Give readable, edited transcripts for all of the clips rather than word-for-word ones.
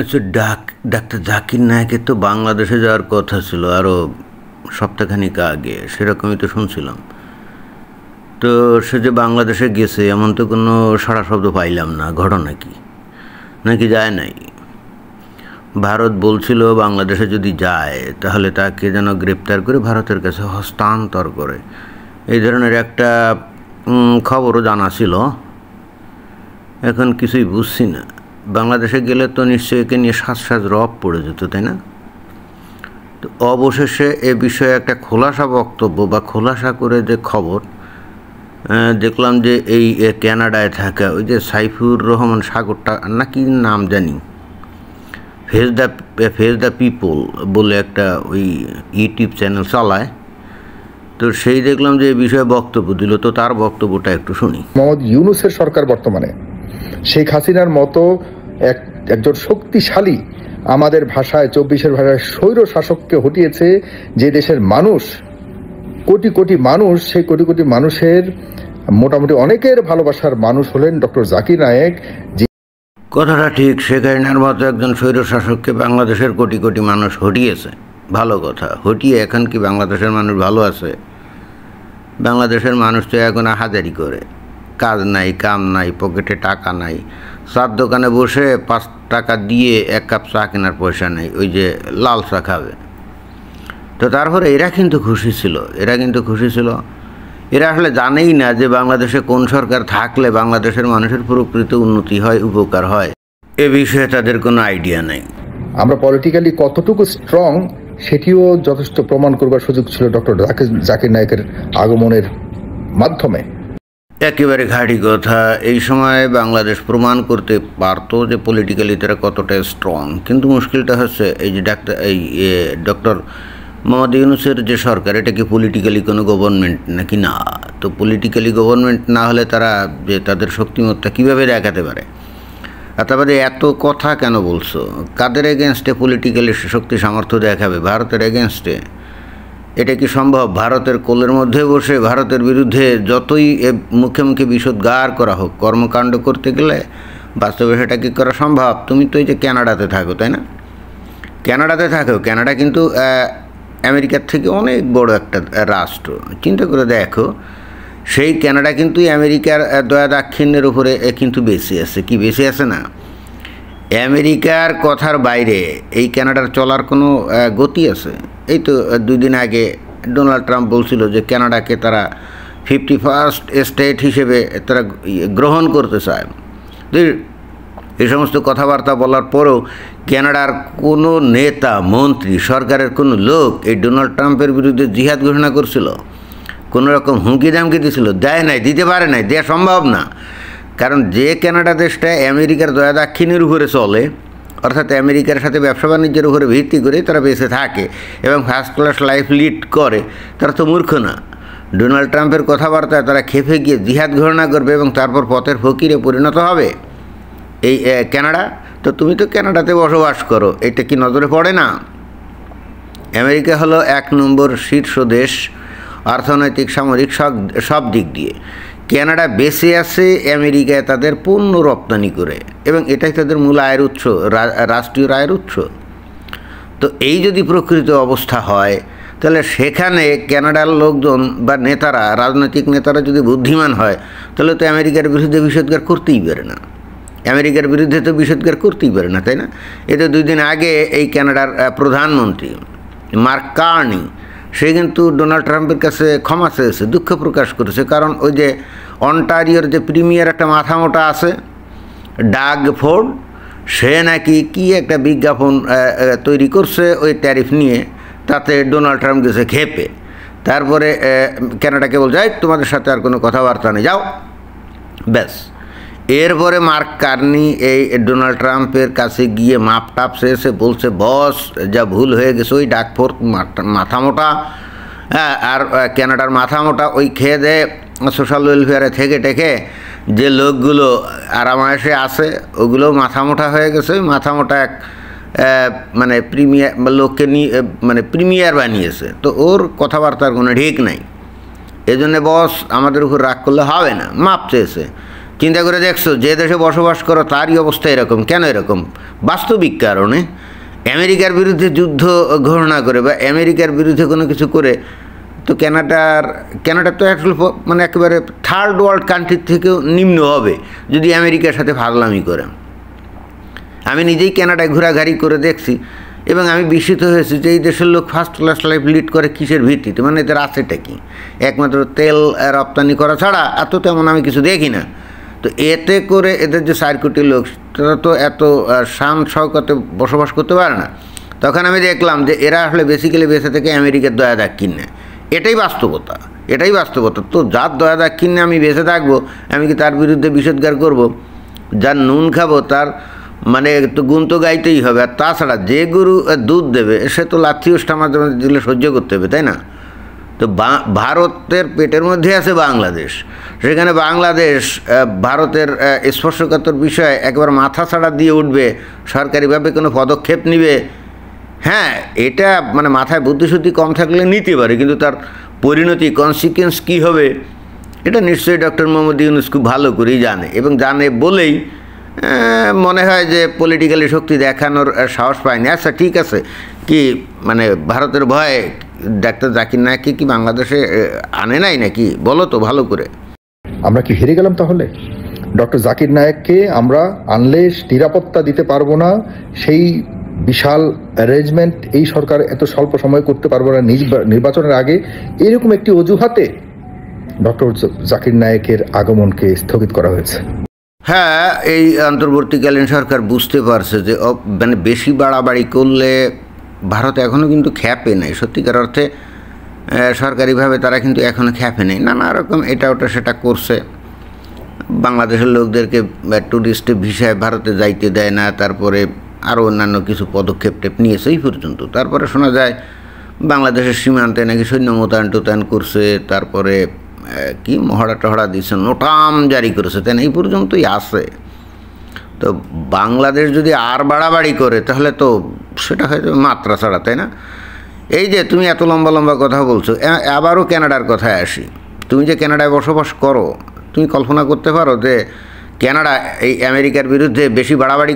আচ্ছা, ডাক্তার জাকির নায়েকের তো বাংলাদেশে যাওয়ার কথা ছিল আরও সপ্তাহখানিক আগে, সেরকমই তো শুনছিলাম। তো সে যে বাংলাদেশে গেছে এমন তো কোনো সাড়া শব্দ পাইলাম না। ঘটনা কি? নাকি যায় নাই? ভারত বলছিল বাংলাদেশে যদি যায় তাহলে তাকে যেন গ্রেপ্তার করে ভারতের কাছে হস্তান্তর করে, এই ধরনের একটা খবরও জানা ছিল। এখন কিছুই বুঝছি না। বাংলাদেশে গেলে তো নিশ্চয়ই একে নিয়ে সাজ রব পড়ে যেত, তাই না? তো অবশেষে এ বিষয়ে একটা খোলাসা বক্তব্য বা খোলাসা করে যে খবর দেখলাম যে এই কানাডায় থাকা ওই যে সাইফুর রহমান সাগরটা নাকি নাম জানি, ফেস দ্য পিপল বলে একটা ওই ইউটিউব চ্যানেল চালায়, তো সেই দেখলাম যে এই বিষয়ে বক্তব্য দিল। তো তার বক্তব্যটা একটু শুনি। মোহাম্মদ ইউনূসের সরকার বর্তমানে শেখ হাসিনার মতো একজন শক্তিশালী, আমাদের ভাষায় 24-এর ভাষায় স্বৈর শাসককে হটিয়েছে। যে দেশের মানুষ কোটি কোটি মানুষ, সেই কোটি কোটি মানুষের মোটামুটি অনেকের ভালোবাসার মানুষ হলেন ডক্টর জাকির নায়েক। কথাটা ঠিক, শেখ হাসিনার মতো একজন স্বৈর শাসককে বাংলাদেশের কোটি কোটি মানুষ হটিয়েছে। ভালো কথা, হটিয়ে এখন কি বাংলাদেশের মানুষ ভালো আছে? বাংলাদেশের মানুষ তো এখন হাজারি করে, কাজ নাই, কাম নাই, পকেটে টাকা নাই, চার দোকানে বসে 5 টাকা দিয়ে 1 কাপ চা কেনার পয়সা নেই, ওই যে লাল চা খাবে। তো তারপরে এরা কিন্তু খুশি ছিল, এরা আসলে জানেই না যে বাংলাদেশে কোন সরকার থাকলে বাংলাদেশের মানুষের প্রকৃত উন্নতি হয়, উপকার হয়। এ বিষয়ে তাদের কোনো আইডিয়া নেই। আমরা পলিটিক্যালি কতটুকু স্ট্রং সেটিও যথেষ্ট প্রমাণ করবার সুযোগ ছিল ডক্টর জাকির নায়েকের আগমনের মাধ্যমে। একেবারে ঘাঁটি কথা। এই সময় বাংলাদেশ প্রমাণ করতে পারতো যে পলিটিক্যালি তারা কতটা স্ট্রং। কিন্তু মুশকিলটা হচ্ছে এই যে ডক্টর মোহাম্মদ ইউনূসের যে সরকার, এটা কি পলিটিক্যালি কোনো গভর্নমেন্ট নাকি না? তো পলিটিক্যালি গভর্নমেন্ট না হলে তারা যে তাদের শক্তিমত্তা কীভাবে দেখাতে পারে? আর তারপরে এত কথা কেন বলছো? কাদের এগেনস্টে পলিটিক্যালি শক্তি সামর্থ্য দেখাবে? ভারতের এগেনস্টে? এটা কি সম্ভব? ভারতের কোলের মধ্যে বসে ভারতের বিরুদ্ধে যতই মুখে মুখে বিষোদ্গার করা হোক, কর্মকাণ্ড করতে গেলে বাস্তবে সেটা কি করা সম্ভব? তুমি তো এই যে কানাডাতে থাকো, তাই না? কানাডা কিন্তু আমেরিকার থেকে অনেক বড় একটা রাষ্ট্র। চিন্তা করে দেখো, সেই কানাডা কিন্তু আমেরিকার দয়া দাক্ষিণ্যের উপরে কিন্তু বেশি আছে। কি বেশি আছে না? আমেরিকার কথার বাইরে এই কানাডার চলার কোনো গতি আছে? এই তো 2 দিন আগে ডোনাল্ড ট্রাম্প বলছিল যে কানাডাকে তারা 51st স্টেট হিসেবে তারা গ্রহণ করতে চায়। এই সমস্ত কথাবার্তা বলার পরেও কানাডার কোনো নেতা, মন্ত্রী, সরকারের কোনো লোক এই ডোনাল্ড ট্রাম্পের বিরুদ্ধে জিহাদ ঘোষণা করছিল? কোনো রকম হুমকি দামকি দিয়েছিল? দেয় নাই, দিতে পারে নাই, দেওয়া সম্ভব না। কারণ যে কানাডা দেশটা আমেরিকার দয়া দাক্ষিণের উপরে চলে, অর্থাৎ আমেরিকার সাথে ব্যবসা বাণিজ্যের উপরে ভিত্তি করে তারা বেঁচে থাকে এবং ফার্স্ট ক্লাস লাইফ লিড করে, তারা তো মূর্খ না। ডোনাল্ড ট্রাম্পের কথাবার্তায় তারা খেপে গিয়ে জিহাদ ঘোষণা করবে এবং তারপর পথের ফকিরে পরিণত হবে এই কানাডা। তো তুমি তো কানাডাতে বসবাস করো, এটা কি নজরে পড়ে না? আমেরিকা হলো 1 নম্বর শীর্ষ দেশ, অর্থনৈতিক, সামরিক সব দিক দিয়ে। কানাডা বেঁচে আছে আমেরিকায় তাদের পণ্য রপ্তানি করে, এবং এটাই তাদের মূল আয়ের উৎস, রাষ্ট্রীয় আয়ের উৎস। তো এই যদি প্রকৃত অবস্থা হয়, তাহলে সেখানে কানাডার লোকজন বা নেতারা, রাজনৈতিক নেতারা যদি বুদ্ধিমান হয়, তাহলে তো আমেরিকার বিরুদ্ধে বিষোদ্গার করতেই পারে না। তাই না? এটা 2 দিন আগে এই কানাডার প্রধানমন্ত্রী মার্ক কার্নি, সে কিন্তু ডোনাল্ড ট্রাম্পের কাছে ক্ষমা চেয়েছে, দুঃখ প্রকাশ করেছে। কারণ ওই যে অন্টারিওর যে প্রিমিয়ার একটা মাথামোটা আছে, ডাগ ফোর্ড, সে নাকি কি একটা বিজ্ঞাপন তৈরি করছে ওই ট্যারিফ নিয়ে, তাতে ডোনাল্ড ট্রাম্প গেছে খেপে। তারপরে কানাডাকে বলছে, তোমাদের সাথে আর কোনো কথাবার্তা নেই, যাও, ব্যাস। এরপরে মার্ক কার্নি এই ডোনাল্ড ট্রাম্পের কাছে গিয়ে মাপ টাপ চেয়েছে, বলছে, বস, যা ভুল হয়ে গেছে, ওই ডাকফোর্ড মাথামোটা আর কানাডার মাথামোটা ওই খেয়ে দেয় সোশ্যাল ওয়েলফেয়ারে থেকে টেকে যে লোকগুলো আরামায়েশে আছে, ওগুলো মাথামোটা হয়ে গেছে। ওই মাথামোটা এক মানে প্রিমিয়ার লোককে নিয়ে মানে প্রিমিয়ার বানিয়েছে। তো ওর কথাবার্তার কোনো ঠিক নাই। এজন্য বস আমাদের উপর রাগ করলে হবে না, মাপ চেয়েছে। চিন্তা করে দেখছো যে দেশে বসবাস করো তারই অবস্থা এরকম। কেন এরকম? বাস্তবিক কারণে আমেরিকার বিরুদ্ধে যুদ্ধ ঘোষণা করে বা আমেরিকার বিরুদ্ধে কোনো কিছু করে তো ক্যানাডা তো মানে একেবারে থার্ড ওয়ার্ল্ড কান্ট্রির থেকেও নিম্ন হবে যদি আমেরিকার সাথে ফাজলামি করে। আমি নিজেই ক্যানাডায় ঘোরাঘুরি করে দেখছি এবং আমি বিস্মিত হয়েছি যে এই দেশের লোক ফার্স্ট ক্লাস লাইফ লিড করে কিসের ভিত্তিতে, মানে এদের আছেটা কি? একমাত্র তেল রপ্তানি করা ছাড়া এত তেমন আমি কিছু দেখি না। তো এতে করে এদের যে 4 কোটি লোক তারা তো এত শান শওকতে বসবাস করতে পারে না। তখন আমি দেখলাম যে এরা আসলে বেসিক্যালি বেঁচে থেকে আমেরিকার দয়া দাক্ষিণ্য নেয়। এটাই বাস্তবতা। তো যার দয়া দাক্ষিণ্যে আমি বেঁচে থাকবো, আমি কি তার বিরুদ্ধে বিষোদ্গার করব? যার নুন খাবো তার মানে একটু গুণ তো গাইতেই হবে। আর তাছাড়া যে গরু দুধ দেবে সে তো লাথি ওষ্ঠা মাঝে মাঝে দিলে সহ্য করতে হবে, তাই না? তো ভারতের পেটের মধ্যে আছে বাংলাদেশ, সেখানে বাংলাদেশ ভারতের স্পর্শকাতর বিষয়ে একবার মাথা ছাড়া দিয়ে উঠবে, সরকারিভাবে কোনো পদক্ষেপ নিবে। হ্যাঁ, এটা মানে মাথায় বুদ্ধিশুদ্ধি কম থাকলে নিতে পারে, কিন্তু তার পরিণতি কনসিকুয়েন্স কী হবে এটা নিশ্চয়ই ডক্টর মোহাম্মদ ইউনূস খুব ভালো করেই জানে, এবং জানে বলেই মনে হয় যে পলিটিক্যালি শক্তি দেখানোর সাহস পায়নি। আচ্ছা ঠিক আছে, কি মানে ভারতের ভয়ে ডাক্তার জাকির নায়েককে কি বাংলাদেশে আনে নাই নাকি? বলো তো ভালো করে। আমরা কি হেরে গেলাম তাহলে? ডক্টর জাকির নায়েককে আমরা আনলে নিরাপত্তা দিতে পারবো না, সেই বিশাল অ্যারেঞ্জমেন্ট এই সরকার এত স্বল্প সময়ে করতে পারবো না নির্বাচনের আগে, এরকম একটি অজুহাতে ডক্টর জাকির নায়েকের আগমনকে স্থগিত করা হয়েছে। হ্যাঁ, এই অন্তর্বর্তীকালীন সরকার বুঝতে পারছে যে মানে বেশি বাড়াবাড়ি করলে ভারত এখনও কিন্তু খ্যাপে নেই, সত্যিকার অর্থে সরকারিভাবে তারা কিন্তু এখনও খ্যাপে নেই। নানা রকম এটা ওটা সেটা করছে, বাংলাদেশের লোকদেরকে ট্যুরিস্টে ভিসায় ভারতে যাইতে দেয় না, তারপরে আরও অন্যান্য কিছু পদক্ষেপ নিয়েছে এই পর্যন্ত। তারপরে শোনা যায় বাংলাদেশের সীমান্তে নাকি সৈন্য মোতায়েন করছে, তারপরে কি মহড়া টহড়া দিচ্ছে, নোটাম জারি করেছে, তাই না? এই পর্যন্তই আছে। তো বাংলাদেশ যদি আর বাড়াবাড়ি করে তাহলে তো সেটা হয়তো মাত্রা ছাড়া, তাই না? এই যে তুমি এত লম্বা লম্বা কথা বলছো, আবারও ক্যানাডার কথায় আসি। তুমি যে ক্যানাডায় বসবাস করো, তুমি কল্পনা করতে পারো যে ক্যানাডা এই আমেরিকার বিরুদ্ধে বেশি বাড়াবাড়ি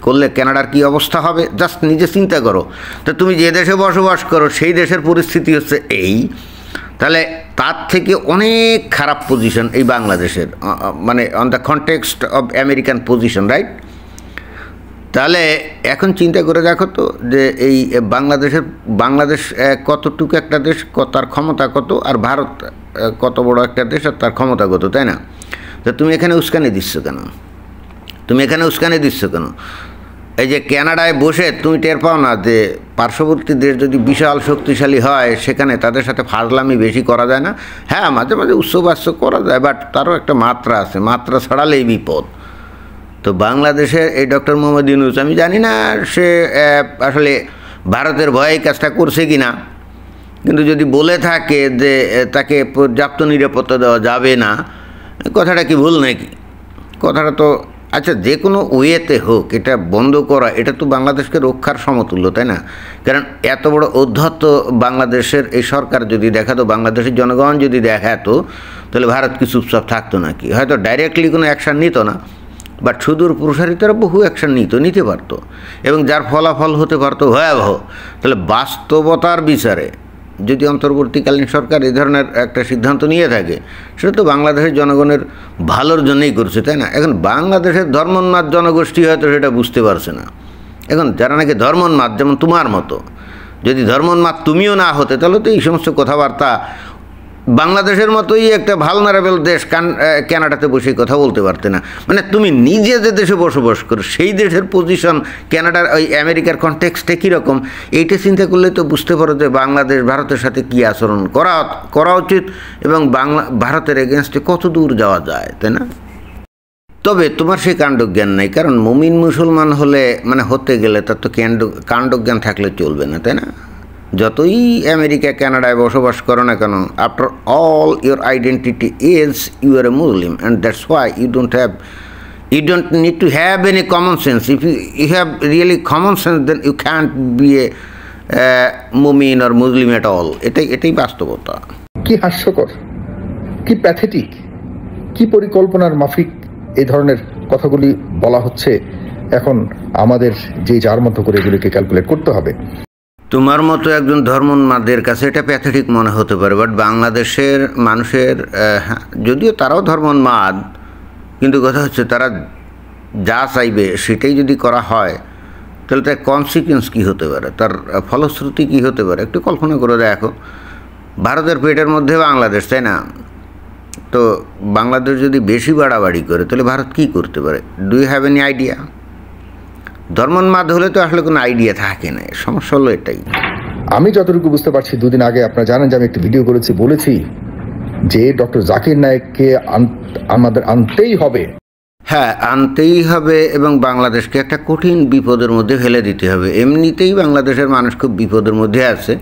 করলে ক্যানাডার কী অবস্থা হবে? জাস্ট নিজে চিন্তা করো। তো তুমি যে দেশে বসবাস করো সেই দেশের পরিস্থিতি হচ্ছে এই, তাহলে তার থেকে অনেক খারাপ পজিশন এই বাংলাদেশের, মানে on the context of American position, right? তাহলে এখন চিন্তা করে দেখো তো যে এই বাংলাদেশ কতটুকু একটা দেশ, তার ক্ষমতা কত, আর ভারত কত বড় একটা দেশ আর তার ক্ষমতা কত, তাই না? তো তুমি এখানে উস্কানি দিচ্ছ কেন? এই যে ক্যানাডায় বসে তুমি টের পাও না যে পার্শ্ববর্তী দেশ যদি বিশাল শক্তিশালী হয় সেখানে তাদের সাথে ফাজলামি বেশি করা যায় না? হ্যাঁ, মাঝে মাঝে উৎসবাস্য করা যায়, বাট তারও একটা মাত্রা আছে, মাত্রা ছাড়ালেই বিপদ। তো বাংলাদেশের এই ডক্টর মোহাম্মদ ইউনূস, আমি জানি না সে আসলে ভারতের ভয়ে এই কাজটা করছে কি না, কিন্তু যদি বলে থাকে যে তাকে পর্যাপ্ত নিরাপত্তা দেওয়া যাবে না, কথাটা কি ভুল নাকি? কথাটা তো আচ্ছা, যে কোনো ওয়েতে হোক এটা বন্ধ করা, এটা তো বাংলাদেশকে রক্ষার সমতুল্য, তাই না? কারণ এত বড় ঔদ্ধত্য বাংলাদেশের এই সরকার যদি দেখাতো, বাংলাদেশের জনগণ যদি দেখাতো, তাহলে ভারত কি চুপচাপ থাকতো নাকি? হয়তো ডাইরেক্টলি কোনো অ্যাকশান নিত না, বাট সুদূর প্রসারিতরা বহু অ্যাকশান নিতে পারতো, এবং যার ফলাফল হতে পারতো ভয়াবহ। তাহলে বাস্তবতার বিচারে যদি অন্তর্বর্তীকালীন সরকার এই ধরনের একটা সিদ্ধান্ত নিয়ে থাকে, সেটা তো বাংলাদেশের জনগণের ভালোর জন্যই করছে, তাই না? এখন বাংলাদেশের ধর্মোন্মাদ জনগোষ্ঠী হয়তো সেটা বুঝতে পারছে না। এখন যারা নাকি ধর্মোন্মাদ, যেমন তোমার মতো, যদি ধর্মোন্মাদ তুমিও না হতে, তাহলে তো এই সমস্ত কথাবার্তা বাংলাদেশের মতোই একটা ভালনারেবল দেশ ক্যানাডাতে বসে কথা বলতে পারতে না। মানে তুমি নিজে যে দেশে বসবাস করো সেই দেশের পজিশন ক্যানাডার ওই আমেরিকার কনটেক্সটে কীরকম, এইটা চিন্তা করলে তো বুঝতে পারো যে বাংলাদেশ ভারতের সাথে কী আচরণ করা উচিত এবং ভারতের এগেনস্টে কত দূর যাওয়া যায়, তাই না? তবে তোমার সেই কাণ্ডজ্ঞান নাই, কারণ মুমিন মুসলমান হতে গেলে তার তো কাণ্ডজ্ঞান থাকলে চলবে না, তাই না? যতই আমেরিকা ক্যানাডায় বসবাস করো না কেন, after all your identity is you are a Muslim, and that's why you don't need to have any common sense. If you have really common sense, then you can't be a মুমিন or Muslim at all. এটাই বাস্তবতা। কি হাস্যকর! কি pathetic, কি পরিকল্পনার মাফিক এই ধরনের কথাগুলি বলা হচ্ছে। এখন আমাদের যে যার মতো করে এগুলিকে ক্যালকুলেট করতে হবে। তোমার মতো একজন ধর্মোন্মাদের কাছে এটা প্যাথেটিক মনে হতে পারে, বাট বাংলাদেশের মানুষের যদিও তারাও ধর্মোন্মাদ, কিন্তু কথা হচ্ছে তারা যা চাইবে সেটাই যদি করা হয় তাহলে তার কনসিকুয়েন্স কী হতে পারে, তার ফলশ্রুতি কী হতে পারে একটু কল্পনা করে দেখো। ভারতের পেটের মধ্যে বাংলাদেশ, তাই না? তো বাংলাদেশ যদি বেশি বাড়াবাড়ি করে তাহলে ভারত কী করতে পারে? Do you have any idea? ধর্মোন্মাদ হলে তো আসলে কোনো আইডিয়া থাকে না, সমস্যা হলো এটাই। আমি যতটুকু বুঝতে পারছি, দুদিন আগে আপনারা জানেন যে আমি একটি ভিডিও করেছি, বলেছি যে ডক্টর জাকির নায়েককে আমাদের আনতেই হবে। হ্যাঁ, আনতেই হবে এবং বাংলাদেশকে একটা কঠিন বিপদের মধ্যে ফেলে দিতে হবে। এমনিতেই বাংলাদেশের মানুষ খুব বিপদের মধ্যে আছে,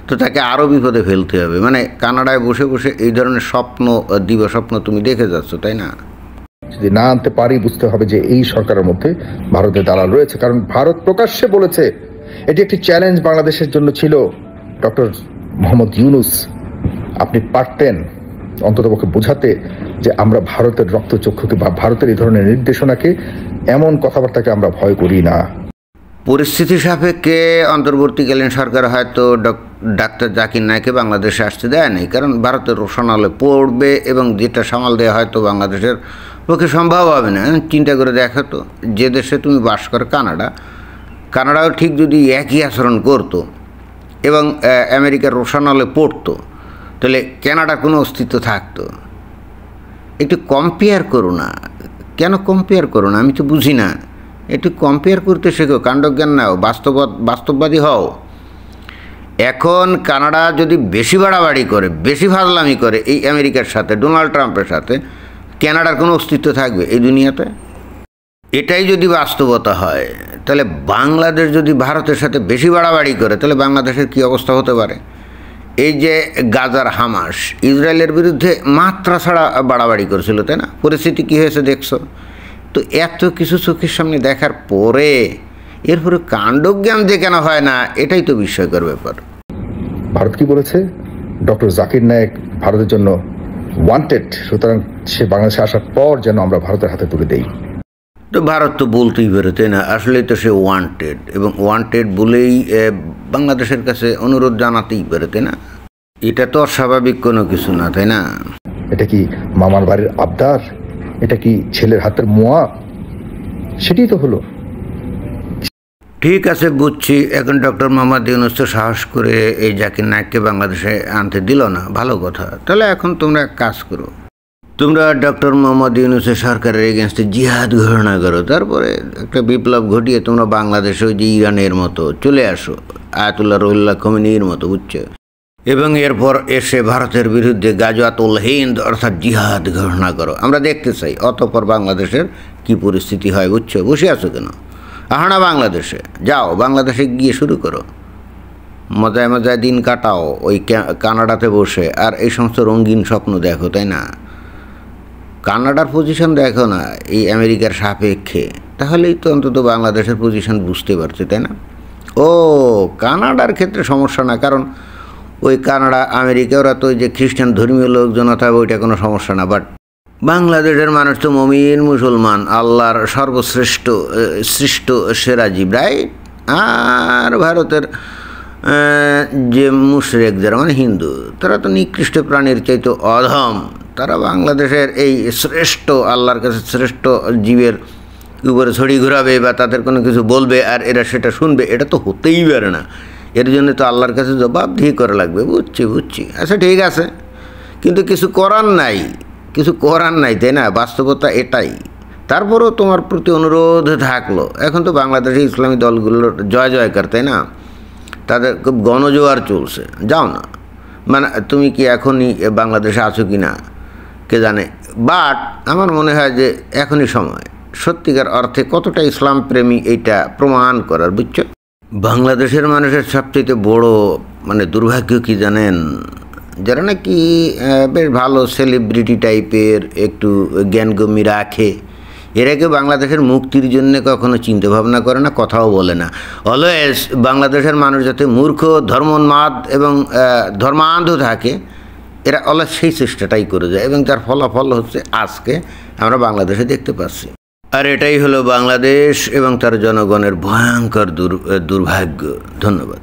তো তাকে আরও বিপদে ফেলতে হবে। মানে কানাডায় বসে বসে এই ধরনের দিবাস্বপ্ন তুমি দেখে যাচ্ছ, তাই না? যদি না আনতে পারি, বুঝতে হবে যে এই সরকারের মধ্যে ভারতের দালাল রয়েছে। কারণ ভারত প্রকাশ্যে বলেছে এটি একটি চ্যালেঞ্জ বাংলাদেশের জন্য ছিল। ডক্টর মোহাম্মদ ইউনূস, আপনি পারতেন অন্ততপক্ষে বোঝাতে যে আমরা ভারতের রক্তচক্ষুকে বা ভারতের এই ধরনের নির্দেশনাকে, এমন কথাবার্তাকে আমরা ভয় করি না। পরিস্থিতি সাপেক্ষে অন্তর্বর্তীকালীন সরকার হয়তো ডাক্তার জাকির নায়েককে বাংলাদেশে আসতে দেয় নাই, কারণ ভারতের রোশনালে পড়বে এবং যেটা সামাল দেওয়া হয়তো বাংলাদেশের পক্ষে সম্ভব হবে না। চিন্তা করে দেখো তো, যে দেশে তুমি বাস করো কানাডাও ঠিক যদি একই আচরণ করতো এবং আমেরিকার রোশনালে পড়তো, তাহলে কানাডার কোনো অস্তিত্ব থাকতো? একটু কম্পেয়ার করো না। কেন কম্পেয়ার করো না আমি তো বুঝি না। একটু কম্পেয়ার করতে শেখো, কাণ্ডজ্ঞান নাও, বাস্তববাদী হও। এখন কানাডা যদি বেশি বাড়াবাড়ি করে, বেশি ফাজলামি করে এই আমেরিকার সাথে, ডোনাল্ড ট্রাম্পের সাথে, কানাডার কোনো অস্তিত্ব থাকবে এই দুনিয়াতে? এটাই যদি বাস্তবতা হয়, তাহলে বাংলাদেশ যদি ভারতের সাথে বেশি বাড়াবাড়ি করে তাহলে বাংলাদেশের কী অবস্থা হতে পারে? এই যে গাজার হামাস ইসরায়েলের বিরুদ্ধে মাত্রা ছাড়া বাড়াবাড়ি করেছিল, তাই না? পরিস্থিতি কী হয়েছে দেখছো তো। এত কিছু চোখের সামনে দেখার পরে এরপরে কাণ্ডজ্ঞান যে কেন হয় না, এটাই তো বিস্ময়কর ব্যাপার। ভারত কি বলেছে? ডক্টর জাকির নায়েক ভারতের জন্য ওয়ান্টেড, সুতরাং সে বাংলাদেশে আসার পর যেন আমরা ভারতের হাতে তুলে দেই। তো ভারত তো বলতেই পারে, তাই না? আসলেই তো সে ওয়ান্টেড, এবং ওয়ান্টেড বলেই বাংলাদেশের কাছে অনুরোধ জানাতেই পারে, তাই না? এটা তো অস্বাভাবিক কোনো কিছু না, তাই না? এটা কি মামার বাড়ির আবদার? এটা কি ছেলের হাতের মোয়া? সেটাই তো হলো। ঠিক আছে, বুঝছি। এখন ডক্টর মোহাম্মদ ইউনূস তো সাহস করে এই জাকির নায়েককে বাংলাদেশে আনতে দিল না, ভালো কথা। তাহলে এখন তোমরা এক কাজ করো, তোমরা ডক্টর মোহাম্মদ ইউনূসের সরকারের এগেনস্টে জিহাদ ঘোষণা করো, তারপরে একটা বিপ্লব ঘটিয়ে তোমরা বাংলাদেশে ওই যে ইরানের মতো চলে আসো, আয়াতুল্লাহ রুহুল্লাহ খোমেনির মতো, বুঝছো? এবং এরপর এসে ভারতের বিরুদ্ধে গাজওয়াতুল হিন্দ অর্থাৎ জিহাদ ঘোষণা করো, আমরা দেখতে চাই। অতঃপর বাংলাদেশের কি পরিস্থিতি হয়, বুঝছো? বসে আছো কেন? আহানা বাংলাদেশে যাও, বাংলাদেশে গিয়ে শুরু করো, মজায় মজায় দিন কাটাও ওই কানাডাতে বসে, আর এই সমস্ত রঙিন স্বপ্ন দেখো, তাই না? কানাডার পজিশন দেখো না এই আমেরিকার সাপেক্ষে, তাহলেই তো অন্তত বাংলাদেশের পজিশন বুঝতে পারছে, তাই না? ও কানাডার ক্ষেত্রে সমস্যা না, কারণ ওই কানাডা আমেরিকা ওরা তো ওই যে খ্রিস্টান ধর্মীয় লোকজন থাকবে, ওইটা কোনো সমস্যা না। বাট বাংলাদেশের মানুষ তো মুমিন মুসলমান, আল্লাহর সর্বশ্রেষ্ঠ সৃষ্ট সেরা জীব, রাইট? আর ভারতের যে মুশরিক যারা, মানে হিন্দু, তারা তো নিকৃষ্ট প্রাণীর চাইতে অধম। তারা বাংলাদেশের এই শ্রেষ্ঠ, আল্লাহর কাছে শ্রেষ্ঠ জীবের উপরে ছড়ি ঘুরাবে বা তাদের কোনো কিছু বলবে আর এরা সেটা শুনবে, এটা তো হতেই পারে না। এর জন্য তো আল্লাহর কাছে জবাবদিহি করা লাগবে। বুঝছি। আচ্ছা ঠিক আছে, কিন্তু কিছু করার নাই, তাই না? বাস্তবতা এটাই। তারপরও তোমার প্রতি অনুরোধ থাকলো, এখন তো বাংলাদেশে ইসলামী দলগুলোর জয়কার, তাই না? তাদের খুব গণজোয়ার চলছে, যাও না। মানে তুমি কি এখনই বাংলাদেশে আছো কি না কে জানে, বাট আমার মনে হয় যে এখনই সময় সত্যিকার অর্থে কতটা ইসলাম প্রেমী এইটা প্রমাণ করার, বুঝছো? বাংলাদেশের মানুষের সবচেয়ে বড় মানে দুর্ভাগ্য কি জানেন? যারা নাকি বেশ ভালো সেলিব্রিটি টাইপের একটু জ্ঞানগম্যি রাখে, এরা কেউ বাংলাদেশের মুক্তির জন্য কখনো চিন্তা ভাবনা করে না, কথাও বলে না। অলওয়েজ বাংলাদেশের মানুষ যাতে মূর্খ, ধর্মোন্মাদ এবং ধর্মান্ধ থাকে এরা অলস সেই চেষ্টাটাই করে যায় এবং তার ফলাফল হচ্ছে আজকে আমরা বাংলাদেশে দেখতে পাচ্ছি। আর এটাই হলো বাংলাদেশ এবং তার জনগণের ভয়ঙ্কর দুর্ভাগ্য। ধন্যবাদ।